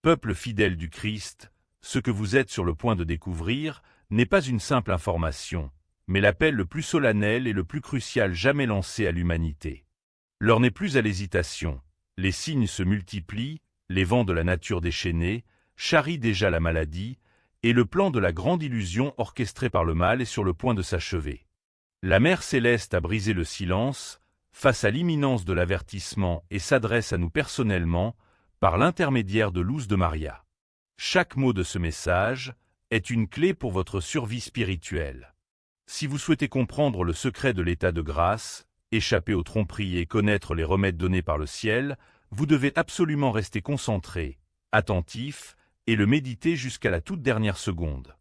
Peuple fidèle du Christ, ce que vous êtes sur le point de découvrir n'est pas une simple information, mais l'appel le plus solennel et le plus crucial jamais lancé à l'humanité. L'heure n'est plus à l'hésitation, les signes se multiplient, les vents de la nature déchaînés charrient déjà la maladie, et le plan de la grande illusion orchestrée par le mal est sur le point de s'achever. La Mère Céleste a brisé le silence face à l'imminence de l'avertissement et s'adresse à nous personnellement par l'intermédiaire de Luz de Maria. Chaque mot de ce message est une clé pour votre survie spirituelle. Si vous souhaitez comprendre le secret de l'état de grâce, échapper aux tromperies et connaître les remèdes donnés par le ciel, vous devez absolument rester concentré, attentif, et le méditer jusqu'à la toute dernière seconde.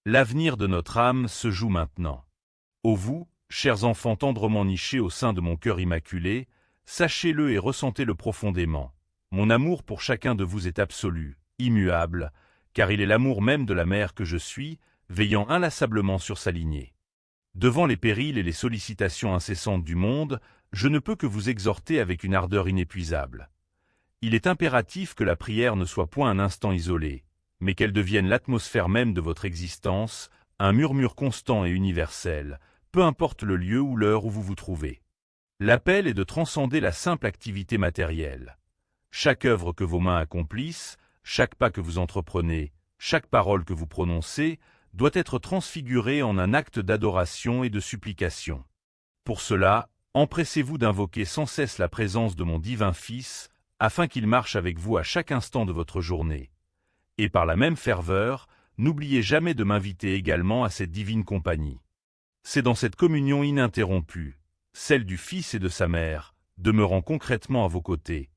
L'avenir de notre âme se joue maintenant. Ô vous, chers enfants tendrement nichés au sein de mon cœur immaculé, sachez-le et ressentez-le profondément. Mon amour pour chacun de vous est absolu, immuable, car il est l'amour même de la mère que je suis, veillant inlassablement sur sa lignée. Devant les périls et les sollicitations incessantes du monde, je ne peux que vous exhorter avec une ardeur inépuisable. Il est impératif que la prière ne soit point un instant isolé, mais qu'elle devienne l'atmosphère même de votre existence, un murmure constant et universel, peu importe le lieu ou l'heure où vous vous trouvez. L'appel est de transcender la simple activité matérielle. Chaque œuvre que vos mains accomplissent, chaque pas que vous entreprenez, chaque parole que vous prononcez, doit être transfigurée en un acte d'adoration et de supplication. Pour cela, empressez-vous d'invoquer sans cesse la présence de mon divin Fils, afin qu'il marche avec vous à chaque instant de votre journée. Et par la même ferveur, n'oubliez jamais de m'inviter également à cette divine compagnie. C'est dans cette communion ininterrompue, celle du Fils et de sa mère, demeurant concrètement à vos côtés,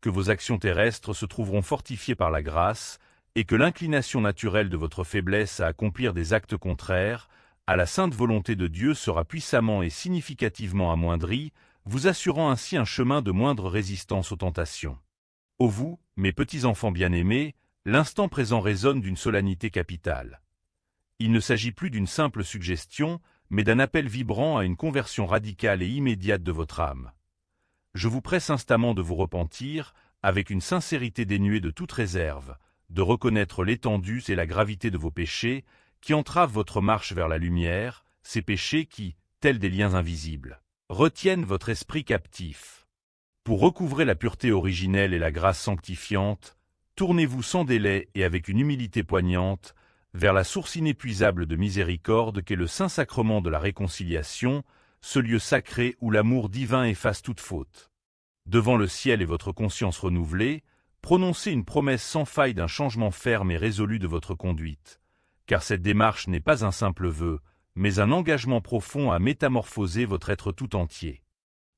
que vos actions terrestres se trouveront fortifiées par la grâce, et que l'inclination naturelle de votre faiblesse à accomplir des actes contraires à la sainte volonté de Dieu sera puissamment et significativement amoindrie, vous assurant ainsi un chemin de moindre résistance aux tentations. Ô vous, mes petits-enfants bien-aimés, l'instant présent résonne d'une solennité capitale. Il ne s'agit plus d'une simple suggestion, mais d'un appel vibrant à une conversion radicale et immédiate de votre âme. Je vous presse instamment de vous repentir, avec une sincérité dénuée de toute réserve, de reconnaître l'étendue et la gravité de vos péchés, qui entravent votre marche vers la lumière, ces péchés qui, tels des liens invisibles, retiennent votre esprit captif. Pour recouvrer la pureté originelle et la grâce sanctifiante, tournez-vous sans délai et avec une humilité poignante vers la source inépuisable de miséricorde qu'est le Saint-Sacrement de la réconciliation, ce lieu sacré où l'amour divin efface toute faute. Devant le ciel et votre conscience renouvelée, prononcez une promesse sans faille d'un changement ferme et résolu de votre conduite, car cette démarche n'est pas un simple vœu, mais un engagement profond à métamorphoser votre être tout entier.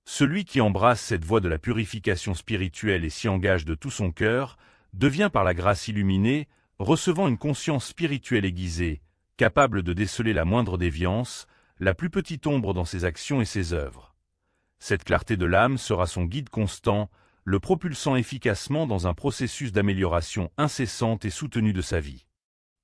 Celui qui embrasse cette voie de la purification spirituelle et s'y engage de tout son cœur, devient par la grâce illuminée, recevant une conscience spirituelle aiguisée, capable de déceler la moindre déviance, la plus petite ombre dans ses actions et ses œuvres. Cette clarté de l'âme sera son guide constant, le propulsant efficacement dans un processus d'amélioration incessante et soutenue de sa vie.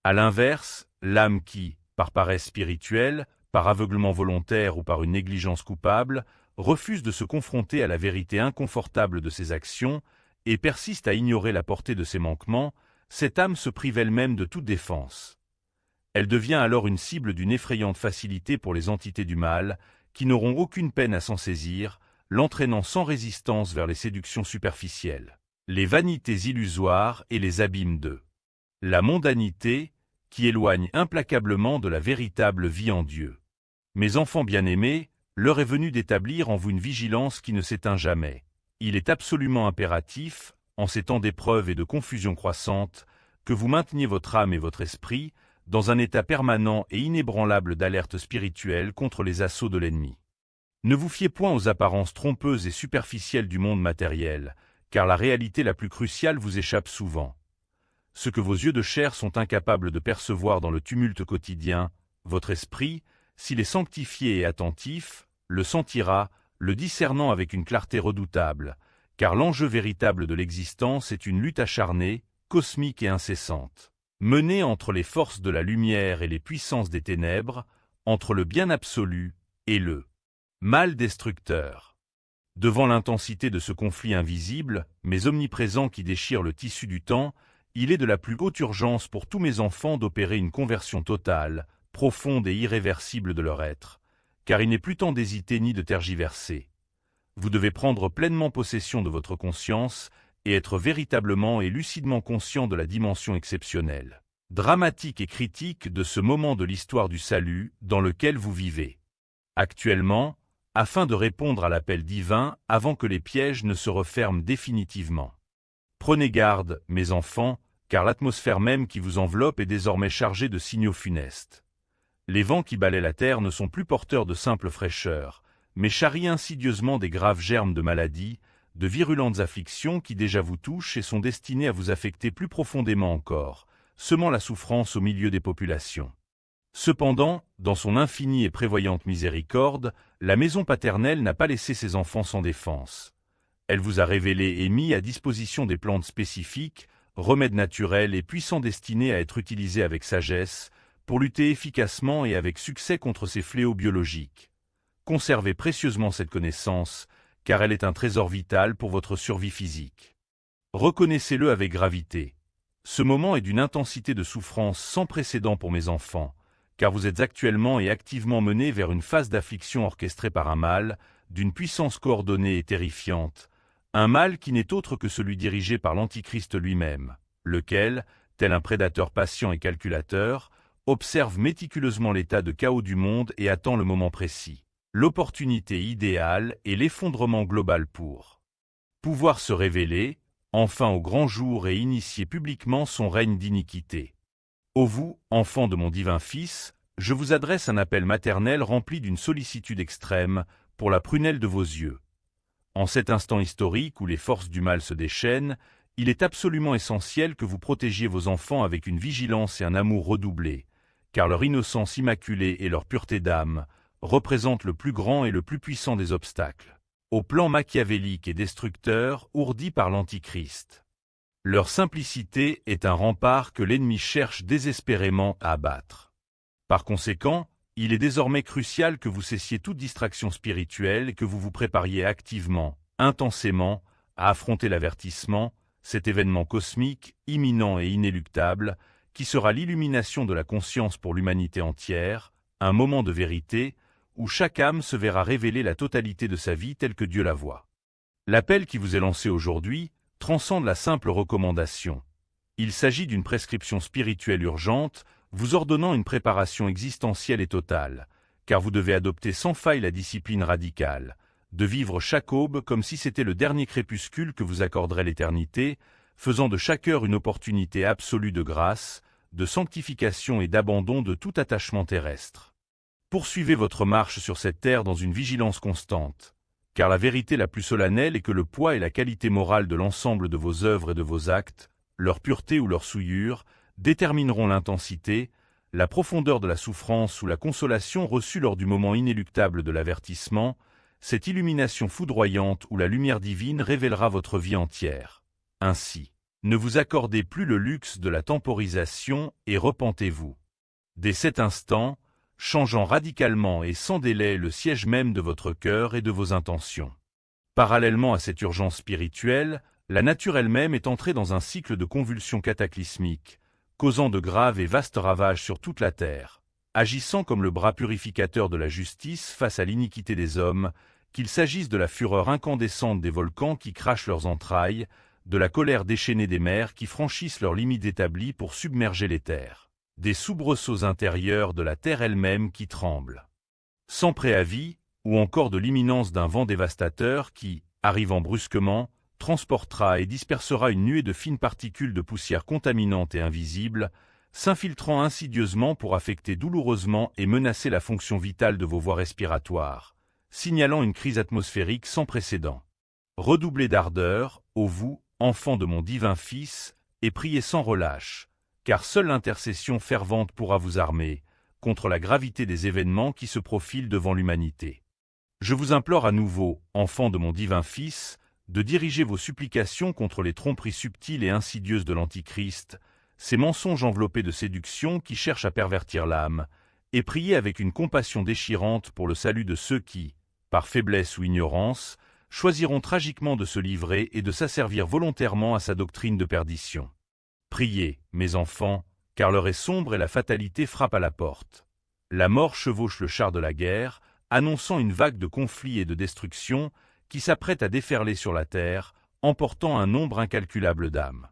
À l'inverse, l'âme qui, par paresse spirituelle, par aveuglement volontaire ou par une négligence coupable, refuse de se confronter à la vérité inconfortable de ses actions et persiste à ignorer la portée de ses manquements, cette âme se prive elle-même de toute défense. Elle devient alors une cible d'une effrayante facilité pour les entités du mal, qui n'auront aucune peine à s'en saisir, l'entraînant sans résistance vers les séductions superficielles, les vanités illusoires et les abîmes de la mondanité, qui éloigne implacablement de la véritable vie en Dieu. Mes enfants bien-aimés, l'heure est venue d'établir en vous une vigilance qui ne s'éteint jamais. Il est absolument impératif, en ces temps d'épreuve et de confusion croissante, que vous mainteniez votre âme et votre esprit dans un état permanent et inébranlable d'alerte spirituelle contre les assauts de l'ennemi. Ne vous fiez point aux apparences trompeuses et superficielles du monde matériel, car la réalité la plus cruciale vous échappe souvent. Ce que vos yeux de chair sont incapables de percevoir dans le tumulte quotidien, votre esprit, s'il est sanctifié et attentif, le sentira, le discernant avec une clarté redoutable, car l'enjeu véritable de l'existence est une lutte acharnée, cosmique et incessante, menée entre les forces de la lumière et les puissances des ténèbres, entre le bien absolu et le mal destructeur. Devant l'intensité de ce conflit invisible, mais omniprésent qui déchire le tissu du temps, Il est de la plus haute urgence pour tous mes enfants d'opérer une conversion totale, profonde et irréversible de leur être, car il n'est plus temps d'hésiter ni de tergiverser. Vous devez prendre pleinement possession de votre conscience et être véritablement et lucidement conscient de la dimension exceptionnelle, dramatique et critique de ce moment de l'histoire du salut dans lequel vous vivez. Actuellement, afin de répondre à l'appel divin avant que les pièges ne se referment définitivement. Prenez garde, mes enfants, car l'atmosphère même qui vous enveloppe est désormais chargée de signaux funestes. Les vents qui balaient la terre ne sont plus porteurs de simple fraîcheur, mais charrient insidieusement des graves germes de maladies, de virulentes afflictions qui déjà vous touchent et sont destinées à vous affecter plus profondément encore, semant la souffrance au milieu des populations. Cependant, dans son infinie et prévoyante miséricorde, la maison paternelle n'a pas laissé ses enfants sans défense. Elle vous a révélé et mis à disposition des plantes spécifiques, remèdes naturels et puissants destinés à être utilisés avec sagesse, pour lutter efficacement et avec succès contre ces fléaux biologiques. Conservez précieusement cette connaissance, car elle est un trésor vital pour votre survie physique. Reconnaissez-le avec gravité. Ce moment est d'une intensité de souffrance sans précédent pour mes enfants, car vous êtes actuellement et activement menés vers une phase d'affliction orchestrée par un mal, d'une puissance coordonnée et terrifiante, un mal qui n'est autre que celui dirigé par l'Antichrist lui-même, lequel, tel un prédateur patient et calculateur, observe méticuleusement l'état de chaos du monde et attend le moment précis, l'opportunité idéale et l'effondrement global pour pouvoir se révéler, enfin au grand jour et initier publiquement son règne d'iniquité. Ô vous, enfants de mon divin Fils, je vous adresse un appel maternel rempli d'une sollicitude extrême pour la prunelle de vos yeux. En cet instant historique où les forces du mal se déchaînent, il est absolument essentiel que vous protégiez vos enfants avec une vigilance et un amour redoublés, car leur innocence immaculée et leur pureté d'âme représentent le plus grand et le plus puissant des obstacles, au plan machiavélique et destructeur ourdi par l'Antichrist. Leur simplicité est un rempart que l'ennemi cherche désespérément à abattre. Par conséquent, il est désormais crucial que vous cessiez toute distraction spirituelle et que vous vous prépariez activement, intensément, à affronter l'avertissement, cet événement cosmique, imminent et inéluctable, qui sera l'illumination de la conscience pour l'humanité entière, un moment de vérité, où chaque âme se verra révéler la totalité de sa vie telle que Dieu la voit. L'appel qui vous est lancé aujourd'hui transcende la simple recommandation. Il s'agit d'une prescription spirituelle urgente, vous ordonnant une préparation existentielle et totale, car vous devez adopter sans faille la discipline radicale, de vivre chaque aube comme si c'était le dernier crépuscule que vous accorderait l'éternité, faisant de chaque heure une opportunité absolue de grâce, de sanctification et d'abandon de tout attachement terrestre. Poursuivez votre marche sur cette terre dans une vigilance constante, car la vérité la plus solennelle est que le poids et la qualité morale de l'ensemble de vos œuvres et de vos actes, leur pureté ou leur souillure, détermineront l'intensité, la profondeur de la souffrance ou la consolation reçue lors du moment inéluctable de l'avertissement, cette illumination foudroyante où la lumière divine révélera votre vie entière. Ainsi, ne vous accordez plus le luxe de la temporisation et repentez-vous. Dès cet instant, changeant radicalement et sans délai le siège même de votre cœur et de vos intentions. Parallèlement à cette urgence spirituelle, la nature elle-même est entrée dans un cycle de convulsions cataclysmiques, causant de graves et vastes ravages sur toute la terre, agissant comme le bras purificateur de la justice face à l'iniquité des hommes, qu'il s'agisse de la fureur incandescente des volcans qui crachent leurs entrailles, de la colère déchaînée des mers qui franchissent leurs limites établies pour submerger les terres, des soubresauts intérieurs de la terre elle-même qui tremble, sans préavis, ou encore de l'imminence d'un vent dévastateur qui, arrivant brusquement, transportera et dispersera une nuée de fines particules de poussière contaminantes et invisibles, s'infiltrant insidieusement pour affecter douloureusement et menacer la fonction vitale de vos voies respiratoires, signalant une crise atmosphérique sans précédent. Redoublez d'ardeur, ô vous, enfants de mon divin Fils, et priez sans relâche, car seule l'intercession fervente pourra vous armer contre la gravité des événements qui se profilent devant l'humanité. Je vous implore à nouveau, enfants de mon divin Fils, de diriger vos supplications contre les tromperies subtiles et insidieuses de l'Antichrist, ces mensonges enveloppés de séduction qui cherchent à pervertir l'âme, et priez avec une compassion déchirante pour le salut de ceux qui, par faiblesse ou ignorance, choisiront tragiquement de se livrer et de s'asservir volontairement à sa doctrine de perdition. Priez, mes enfants, car l'heure est sombre et la fatalité frappe à la porte. La mort chevauche le char de la guerre, annonçant une vague de conflits et de destruction qui s'apprête à déferler sur la terre, emportant un nombre incalculable d'âmes.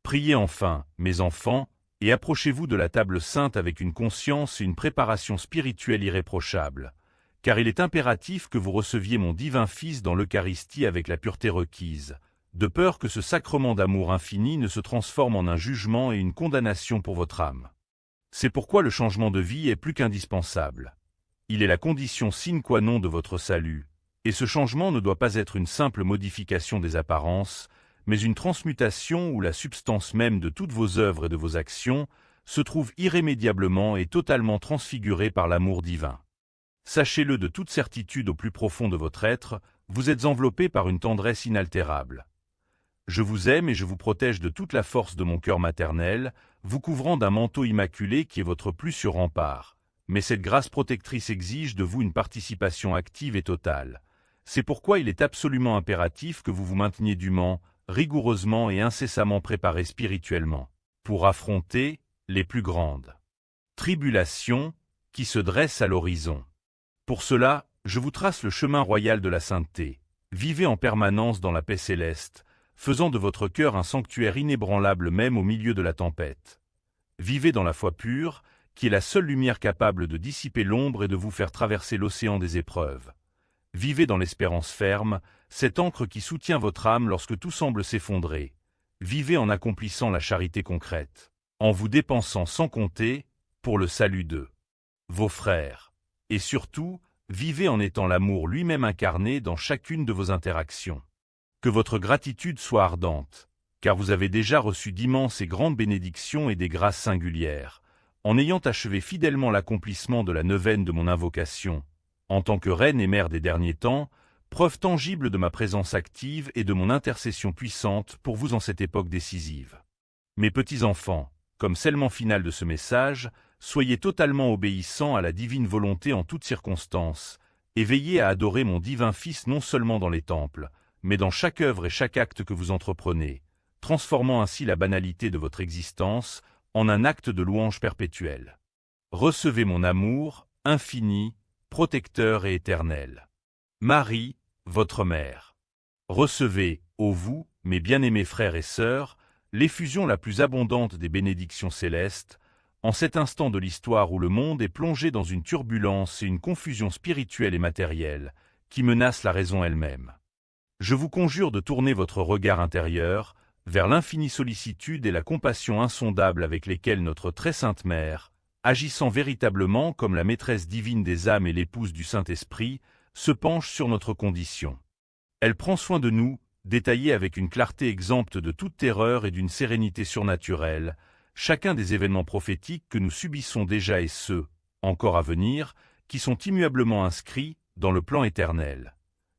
Priez enfin, mes enfants, et approchez-vous de la table sainte avec une conscience et une préparation spirituelle irréprochables, car il est impératif que vous receviez mon divin Fils dans l'Eucharistie avec la pureté requise, de peur que ce sacrement d'amour infini ne se transforme en un jugement et une condamnation pour votre âme. C'est pourquoi le changement de vie est plus qu'indispensable. Il est la condition sine qua non de votre salut, et ce changement ne doit pas être une simple modification des apparences, mais une transmutation où la substance même de toutes vos œuvres et de vos actions se trouve irrémédiablement et totalement transfigurée par l'amour divin. Sachez-le de toute certitude au plus profond de votre être, vous êtes enveloppé par une tendresse inaltérable. Je vous aime et je vous protège de toute la force de mon cœur maternel, vous couvrant d'un manteau immaculé qui est votre plus sûr rempart. Mais cette grâce protectrice exige de vous une participation active et totale. C'est pourquoi il est absolument impératif que vous vous mainteniez dûment, rigoureusement et incessamment préparés spirituellement, pour affronter les plus grandes tribulations qui se dressent à l'horizon. Pour cela, je vous trace le chemin royal de la sainteté. Vivez en permanence dans la paix céleste, faisant de votre cœur un sanctuaire inébranlable même au milieu de la tempête. Vivez dans la foi pure, qui est la seule lumière capable de dissiper l'ombre et de vous faire traverser l'océan des épreuves. Vivez dans l'espérance ferme, cette ancre qui soutient votre âme lorsque tout semble s'effondrer. Vivez en accomplissant la charité concrète, en vous dépensant sans compter pour le salut de vos frères. Et surtout, vivez en étant l'amour lui-même incarné dans chacune de vos interactions. Que votre gratitude soit ardente, car vous avez déjà reçu d'immenses et grandes bénédictions et des grâces singulières, en ayant achevé fidèlement l'accomplissement de la neuvaine de mon invocation, en tant que reine et mère des derniers temps, preuve tangible de ma présence active et de mon intercession puissante pour vous en cette époque décisive. Mes petits enfants, comme scellement final de ce message, soyez totalement obéissants à la divine volonté en toutes circonstances, et veillez à adorer mon divin Fils non seulement dans les temples, mais dans chaque œuvre et chaque acte que vous entreprenez, transformant ainsi la banalité de votre existence en un acte de louange perpétuelle. Recevez mon amour, infini, protecteur et éternel. Marie, votre mère. Recevez, ô vous, mes bien-aimés frères et sœurs, l'effusion la plus abondante des bénédictions célestes, en cet instant de l'histoire où le monde est plongé dans une turbulence et une confusion spirituelle et matérielle, qui menacent la raison elle-même. Je vous conjure de tourner votre regard intérieur vers l'infinie sollicitude et la compassion insondable avec lesquelles notre très sainte Mère, agissant véritablement comme la maîtresse divine des âmes et l'épouse du Saint-Esprit, se penche sur notre condition. Elle prend soin de nous, détaillée avec une clarté exempte de toute terreur et d'une sérénité surnaturelle, chacun des événements prophétiques que nous subissons déjà et ceux, encore à venir, qui sont immuablement inscrits dans le plan éternel.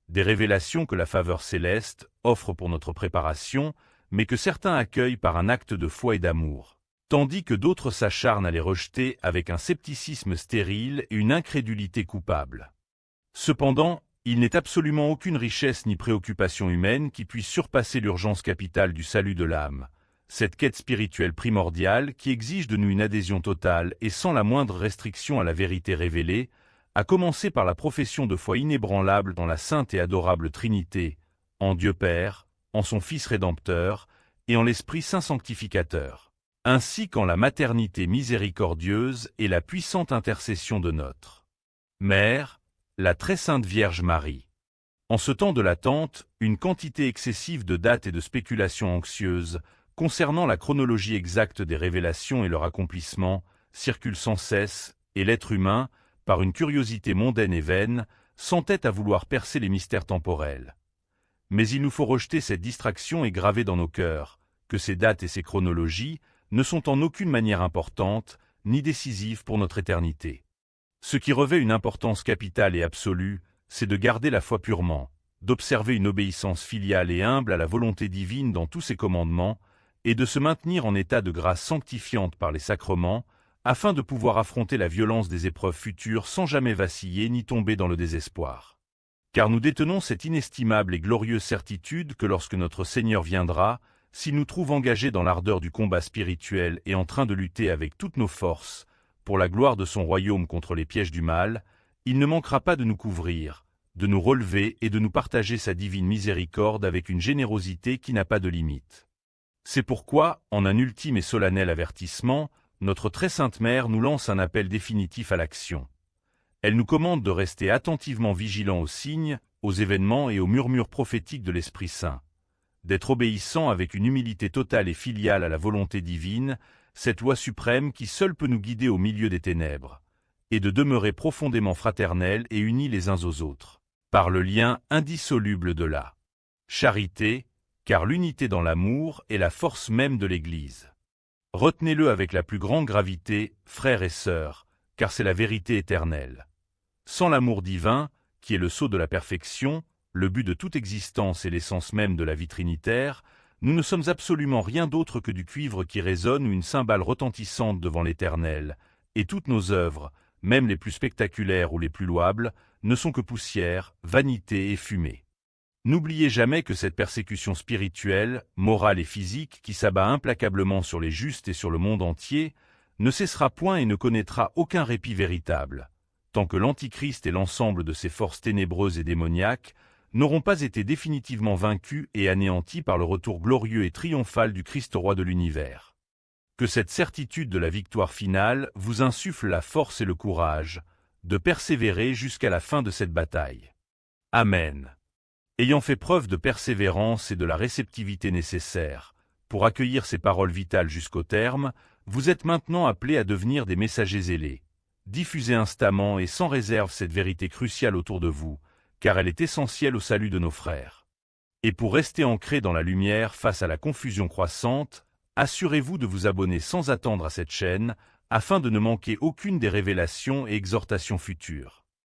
Des révélations que la faveur céleste offre pour notre préparation, mais que certains accueillent par un acte de foi et d'amour, tandis que d'autres s'acharnent à les rejeter avec un scepticisme stérile et une incrédulité coupable. Cependant, il n'est absolument aucune richesse ni préoccupation humaine qui puisse surpasser l'urgence capitale du salut de l'âme, cette quête spirituelle primordiale qui exige de nous une adhésion totale et sans la moindre restriction à la vérité révélée, à commencer par la profession de foi inébranlable dans la sainte et adorable Trinité, en Dieu Père, en son Fils Rédempteur, et en l'Esprit Saint Sanctificateur, ainsi qu'en la maternité miséricordieuse et la puissante intercession de notre Mère, la très sainte Vierge Marie. En ce temps de l'attente, une quantité excessive de dates et de spéculations anxieuses concernant la chronologie exacte des révélations et leur accomplissement circule sans cesse, et l'être humain, par une curiosité mondaine et vaine, s'entête à vouloir percer les mystères temporels. Mais il nous faut rejeter cette distraction et graver dans nos cœurs que ces dates et ces chronologies ne sont en aucune manière importantes ni décisives pour notre éternité. Ce qui revêt une importance capitale et absolue, c'est de garder la foi purement, d'observer une obéissance filiale et humble à la volonté divine dans tous ses commandements, et de se maintenir en état de grâce sanctifiante par les sacrements, afin de pouvoir affronter la violence des épreuves futures sans jamais vaciller ni tomber dans le désespoir. Car nous détenons cette inestimable et glorieuse certitude que lorsque notre Seigneur viendra, s'il nous trouve engagés dans l'ardeur du combat spirituel et en train de lutter avec toutes nos forces, pour la gloire de son royaume contre les pièges du mal, il ne manquera pas de nous couvrir, de nous relever et de nous partager sa divine miséricorde avec une générosité qui n'a pas de limite. C'est pourquoi, en un ultime et solennel avertissement, notre très sainte Mère nous lance un appel définitif à l'action. Elle nous commande de rester attentivement vigilants aux signes, aux événements et aux murmures prophétiques de l'Esprit Saint, d'être obéissants avec une humilité totale et filiale à la volonté divine, cette loi suprême qui seule peut nous guider au milieu des ténèbres, et de demeurer profondément fraternels et unis les uns aux autres, par le lien indissoluble de la charité, car l'unité dans l'amour est la force même de l'Église. Retenez-le avec la plus grande gravité, frères et sœurs, car c'est la vérité éternelle. Sans l'amour divin, qui est le sceau de la perfection, le but de toute existence et l'essence même de la vie trinitaire, nous ne sommes absolument rien d'autre que du cuivre qui résonne ou une cymbale retentissante devant l'Éternel, et toutes nos œuvres, même les plus spectaculaires ou les plus louables, ne sont que poussière, vanité et fumée. N'oubliez jamais que cette persécution spirituelle, morale et physique qui s'abat implacablement sur les justes et sur le monde entier, ne cessera point et ne connaîtra aucun répit véritable, tant que l'Antichrist et l'ensemble de ses forces ténébreuses et démoniaques n'auront pas été définitivement vaincus et anéantis par le retour glorieux et triomphal du Christ roi de l'univers. Que cette certitude de la victoire finale vous insuffle la force et le courage de persévérer jusqu'à la fin de cette bataille. Amen. Ayant fait preuve de persévérance et de la réceptivité nécessaire pour accueillir ces paroles vitales jusqu'au terme, vous êtes maintenant appelés à devenir des messagers zélés. Diffusez instamment et sans réserve cette vérité cruciale autour de vous, car elle est essentielle au salut de nos frères. Et pour rester ancré dans la lumière face à la confusion croissante, assurez-vous de vous abonner sans attendre à cette chaîne, afin de ne manquer aucune des révélations et exhortations futures.